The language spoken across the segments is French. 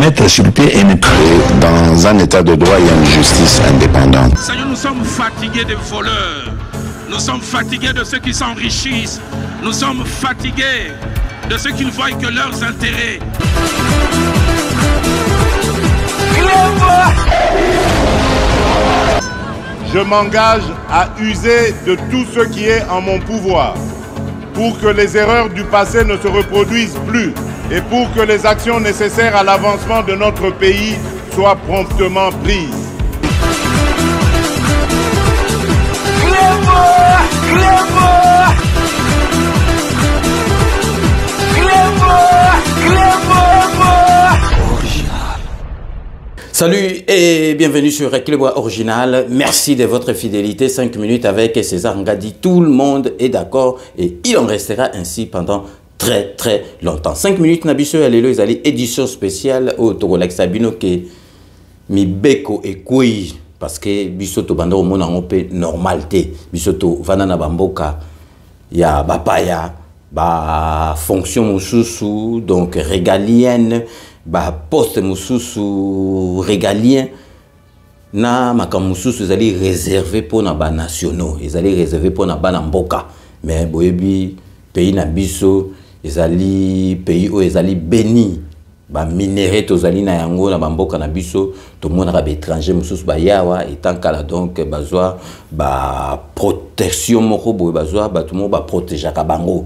mettre sur le pied et dans un état de droit, il y a une justice indépendante. Seigneur, nous sommes fatigués des voleurs. Nous sommes fatigués de ceux qui s'enrichissent. Nous sommes fatigués de ceux qui ne voient que leurs intérêts. Je m'engage à user de tout ce qui est en mon pouvoir pour que les erreurs du passé ne se reproduisent plus et pour que les actions nécessaires à l'avancement de notre pays soient promptement prises. Salut et bienvenue sur Clébois Original. Merci de votre fidélité. 5 minutes avec César Ngadi. Tout le monde est d'accord et il en restera ainsi pendant très longtemps. 5 minutes Nabiso Alelo Ezali édition spéciale au Togolak Sabino ke mi beko et koi parce que bisoto banda au monde en paix normalité. Bisoto vanana bamboka ya bapaya ba fonction mususu donc régalienne. Ba poste mususu régalien na makamususu ezali réservé pour na ba nationaux ezali réservé pour na ba mboka mais boyebi pays na biso ezali pays où ezali béni ba minéraux tozali na yango na ba mboka na biso to mona ba étranger mususu ba yawa etant kala donc bazwa ba protection moko boye bazwa ba tout monde ba protéger ka bango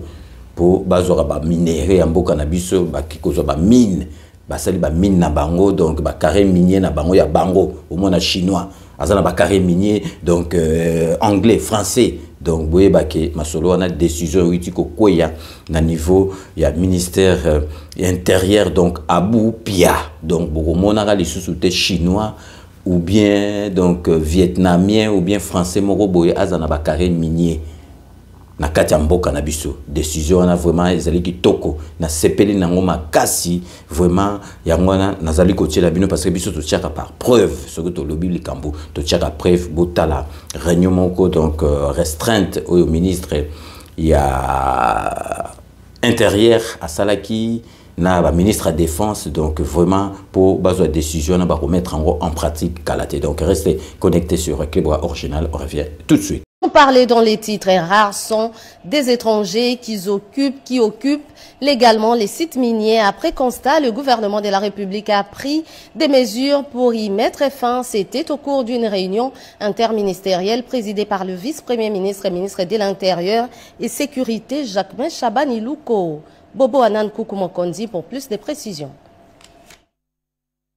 pour bazwa ba minéraux ya mboka na biso ba kikozwa ba mine basali ba mine na bango donc ba carré minier na bango ya bango au moins na chinois azana ba carré minier donc anglais français donc boye ba ke masolo wana décision witiko koya na niveau ya ministère intérieur donc Abu Pia donc boko monaka lisusu te chinois ou bien donc vietnamien ou bien français moko boye azana ba carré minier na kati ya mboka na biso décision wana vraiment ezali kitoko na sepeli nango makasi vraiment yango wana nazali kotiela bino parce que biso totiaka par preuve ce que to lobi likambo totiaka preuve botala réunion moko donc restreinte au ministre ya intérieur à salaki na ba ministre de défense donc vraiment pour bazo décision na ba remettre en pratique kalate donc restez connectés sur Clébois Original, on revient tout de suite. On parlait dans les titres, rares sont des étrangers qui occupent légalement les sites miniers. Après constat, le gouvernement de la République a pris des mesures pour y mettre fin. C'était au cours d'une réunion interministérielle présidée par le vice-premier ministre et ministre de l'Intérieur et Sécurité, Jacquemain Chabani-Louko. Bobo Anan Koukou-Mokondi pour plus de précisions.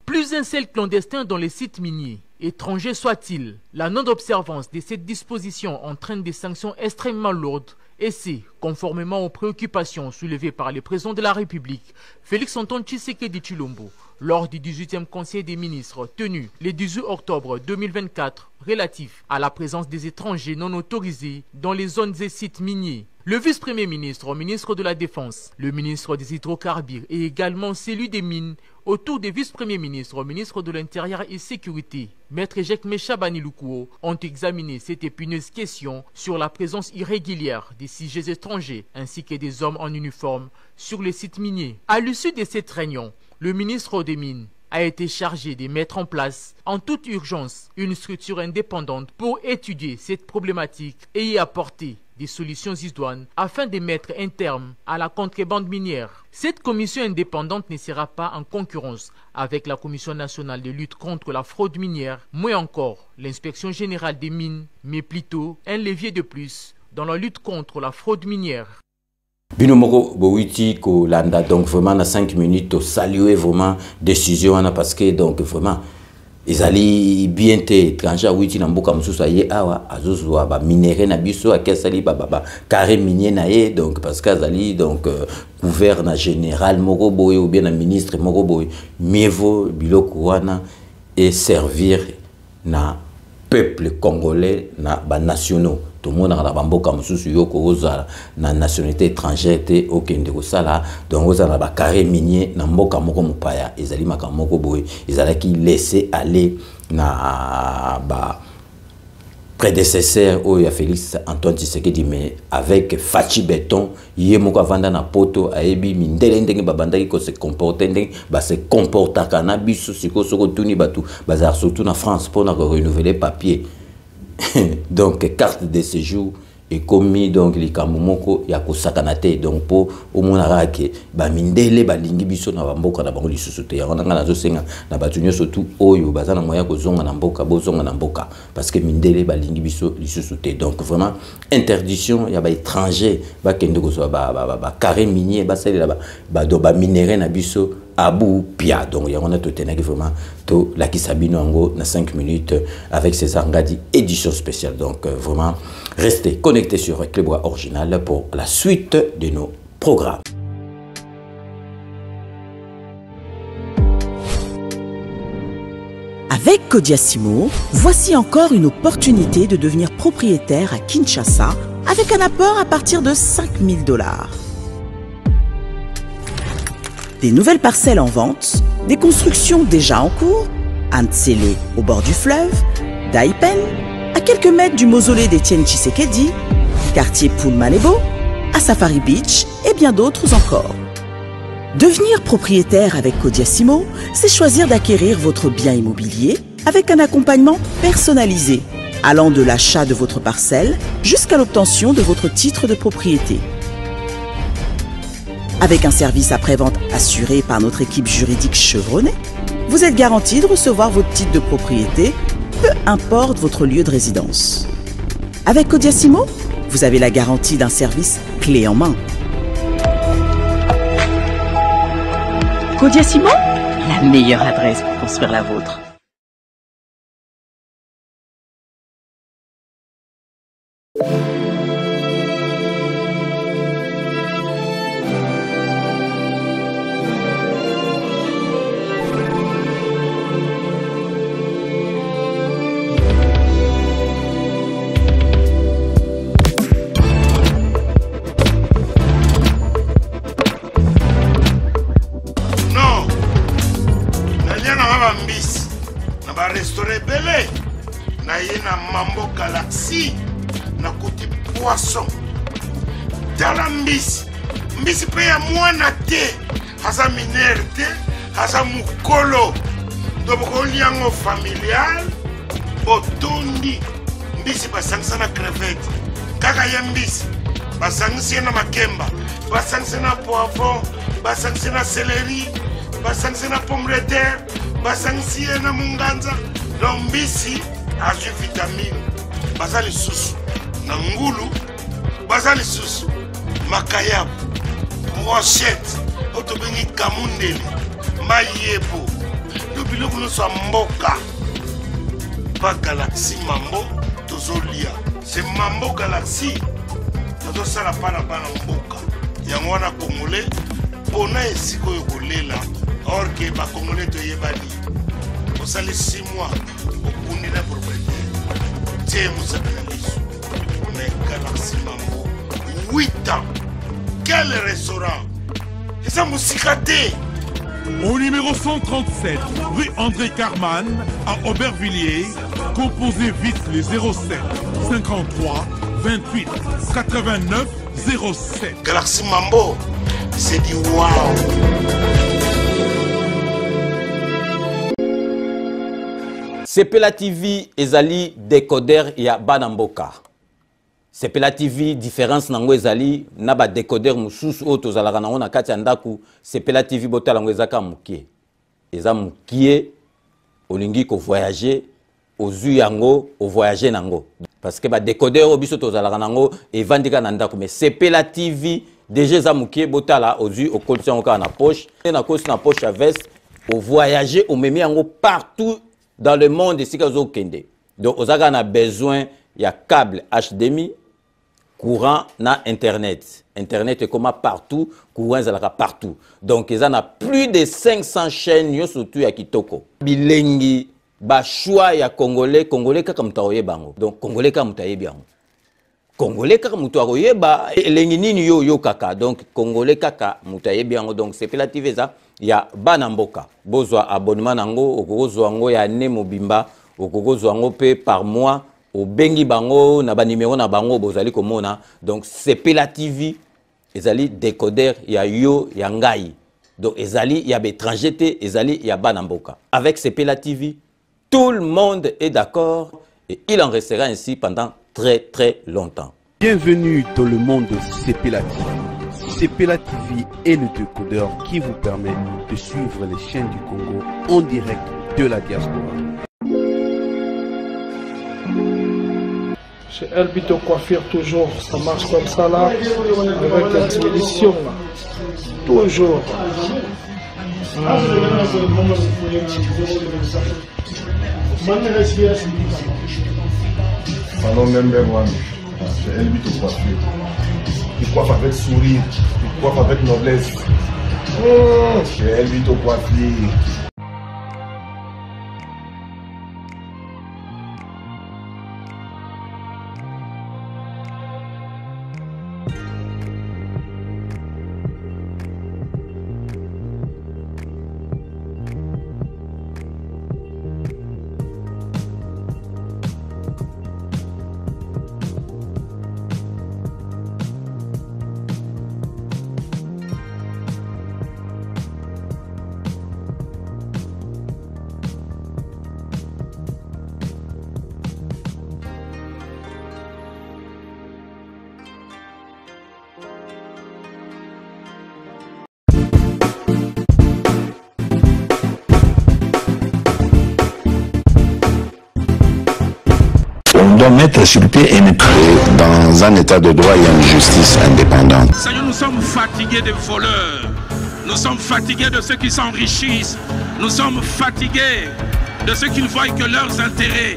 Plus un seul clandestin dans les sites miniers. Étranger soit-il, la non-observance de cette disposition entraîne des sanctions extrêmement lourdes et c'est, conformément aux préoccupations soulevées par le président de la République, Félix-Antoine Tshisekedi Tshilombo, lors du 18e Conseil des ministres tenu le 18 octobre 2024 relatif à la présence des étrangers non autorisés dans les zones et sites miniers. Le vice-premier ministre, ministre de la Défense, le ministre des Hydrocarbures et également celui des Mines, autour des vice-premiers ministres, ministre de l'Intérieur et Sécurité, Maître Jacquemain Chabani-Louko, ont examiné cette épineuse question sur la présence irrégulière des sujets étrangers ainsi que des hommes en uniforme sur les sites miniers. À l'issue de cette réunion, le ministre des Mines a été chargé de mettre en place en toute urgence une structure indépendante pour étudier cette problématique et y apporter des solutions idoines afin de mettre un terme à la contrebande minière. Cette commission indépendante ne sera pas en concurrence avec la Commission nationale de lutte contre la fraude minière, moins encore l'inspection générale des mines, mais plutôt un levier de plus dans la lutte contre la fraude minière. Binomoko Bowiti ko landa donc vraiment na 5 minutes to saluer vraiment décision ana parce que donc vraiment ils allaient bien te étranger witi na mboka mususu aye awa azozwa ba minéraux na biso akesali ba carré minier na ye donc parce que azali donc couvert na général moko boye ou bien na ministre moko boye mieux vaut biloko wana et servir na peuple congolais na ba nationaux. Tout le monde a bamboka mususu yoko ozala na nationalité étrangère te okende kosala donc ozala ba carré minier na mboka moko mopaya ezali makamoko boye ezalaki laisser aller na ba prédécesseur où il y a Félix Antoine Tshisekedi mais avec Fachi Béton yemoko vanda na poto ayebi mindele ndenge babanda ko se comporter ndenge ba se comporta kana biso siko soko tuni batu bazar surtout na France pour na renouveler papier donc carte de séjour et commis donc les kamumoko ya ko sakanate donc pour au monara ke ba mindele ba lingi biso na bamboka na bango lisusu te ya ngana zo senga na batunyo surtout oyo bazana moya ko zonga na mboka bozonga na mboka parce que mindele ba lingi biso lisusu te donc vraiment interdiction ya ba étranger ba kende ko ba carré minier ba sele ba do ba minerai na biso Abou Pia. Donc, il y a vraiment tout la Kisabino Ango na 5 minutes avec César Ngadi, édition spéciale. Donc, vraiment, restez connectés sur Clébois Original pour la suite de nos programmes. Avec Kodiasimo, voici encore une opportunité de devenir propriétaire à Kinshasa avec un apport à partir de $5 000. Des nouvelles parcelles en vente, des constructions déjà en cours, à Ntsele au bord du fleuve, Daipen, à quelques mètres du mausolée d'Étienne Tshisekedi, quartier Poulmalebo, à Safari Beach et bien d'autres encore. Devenir propriétaire avec Kodiasimo, c'est choisir d'acquérir votre bien immobilier avec un accompagnement personnalisé, allant de l'achat de votre parcelle jusqu'à l'obtention de votre titre de propriété. Avec un service après-vente assuré par notre équipe juridique chevronnée, vous êtes garanti de recevoir votre titre de propriété, peu importe votre lieu de résidence. Avec Kodiasimo, vous avez la garantie d'un service clé en main. Kodiasimo, la meilleure adresse pour construire la vôtre. Mambo Galaxy na côté poisson dans la mbisi pe ya mwana te haza minere te haza mukolo ndoboko liango familial botondi mbisi basangisa na crevette kaka ya mbisi basangisa na makemba basangisa na poivron basangisa na céleri basangisa na pomme de terre basangisa na munganza donc mbisi azu vitamine bazali susu na ngulu bazali susu makayabu brochette otobengi kamundeli mayebo biloko nyonso ya mboka pa Galaxy Mambo tozolia c'est Mambo Galaxy tozosala pana bana mboka yango wana congolais mpona esika oyo kolela or ke bacongolais toyebani osali 6 mois okundi na propriété tie mosakana liso mais Galaxy Mambo 8 ans quel restaurant eza mosika te. Au numéro 137, rue André Carman, à Aubervilliers, composez vite les 07 53 28 89 07. Galaxy Mambo, c'est du wow. Sepela TV ezali décodeur ya Banamboka. Sepela TV différence nango ezali na ba décodeur mususu oto zalaka nango na kati ya ndaku. Sepela TV botala ngo ezaka mukie. Eza mukie olingi ko voyager ozu yango o voyager nango. Parce que ba décodeur obiso to zalaka nango evandika na ndaku mais Sepela TV déjà eza mukie botala ozu o koltion ka na poche na kosi na poche à veste o voyager o memi yango partout dans le monde ici ka zo kende. Donc ozaka na besoin ya câble HDMI courant na internet. Internet est comme partout, courant est partout. Donc ils en a plus de 500 chaînes yo surtout ya kitoko. Bilengi ba choix ya congolais kaka mutaoye bango. Donc congolais kaka mutaye bango. Congolais kaka mutaoye ba elengi nini yo kaka. Donc congolais kaka mutaye bango. Donc c'est Sepela TV ça ya Banamboka. Bozwa abonnement nango okozwa ngo ya ne mobimba okozwa ngo pe par mois au bengi bango na ba numéro na bango bozali komona. Donc Sepela TV ezali décodeur ya yo ya ngai. Donc ezali ya bétranger te ezali ya banamboka. Avec Sepela TV, tout le monde est d'accord et il en restera ainsi pendant très très longtemps. Bienvenue dans le monde de Sepela TV. Sepela TV est le décodeur qui vous permet de suivre les chaînes du Congo en direct de la diaspora. Chez Elbito Coiffure, toujours, ça marche comme ça là, avec la télévision là. Toujours. Salon number one, chez Elbito Coiffure. Il coiffe avec sourire, il coiffe avec noblesse. Chez Elbito Coiffure. On doit mettre sur pied et dans un état de droit, il y a une justice indépendante. Seigneur, nous sommes fatigués des voleurs. Nous sommes fatigués de ceux qui s'enrichissent. Nous sommes fatigués de ceux qui ne voient que leurs intérêts.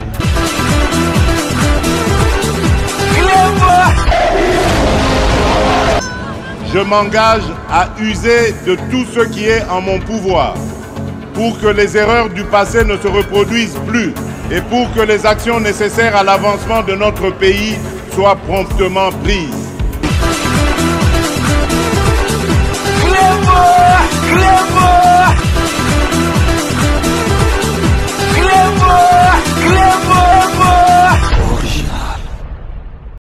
Je m'engage à user de tout ce qui est en mon pouvoir pour que les erreurs du passé ne se reproduisent plus et pour que les actions nécessaires à l'avancement de notre pays soient promptement prises. Clément